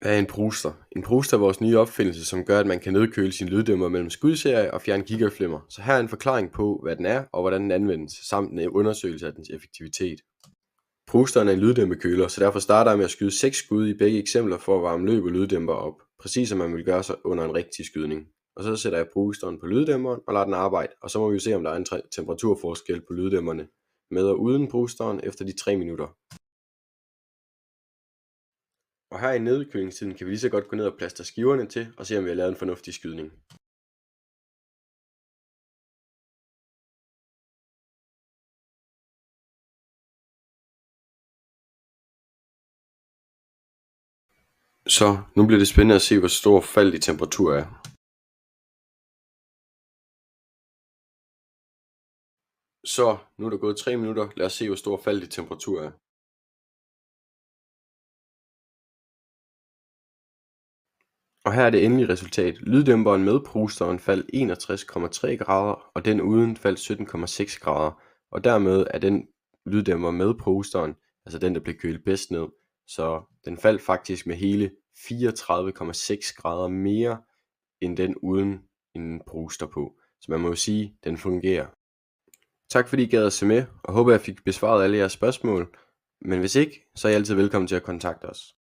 Hvad er en bruster? En bruster er vores nye opfindelse, som gør, at man kan nedkøle sin lyddæmper mellem skudserie og fjerne gigaflimmer. Så her er en forklaring på, hvad den er og hvordan den anvendes, samt en undersøgelse af dens effektivitet. Brusteren er en lyddæmpekøler, så derfor starter jeg med at skyde 6 skud i begge eksempler for at varme løb og lyddæmper op, præcis som man vil gøre sig under en rigtig skydning. Og så sætter jeg brusteren på lyddæmperen og lader den arbejde, og så må vi jo se, om der er en temperaturforskel på lyddæmperne med og uden brusteren efter de 3 minutter. Og her i nedkølingstiden kan vi lige så godt gå ned og plastre skiverne til og se, om vi har lavet en fornuftig skydning. Så nu bliver det spændende at se, hvor stor fald i temperatur er. Så nu er der gået 3 minutter. Lad os se, hvor stor fald i temperatur er. Og her er det endelige resultat. Lyddæmperen med brusteren faldt 61,3 grader, og den uden faldt 17,6 grader. Og dermed er den lyddæmper med brusteren, altså den, der blev kølet bedst ned. Så den faldt faktisk med hele 34,6 grader mere, end den uden en bruster på. Så man må jo sige, den fungerer. Tak fordi I gad at se med, og håber jeg fik besvaret alle jeres spørgsmål. Men hvis ikke, så er I altid velkommen til at kontakte os.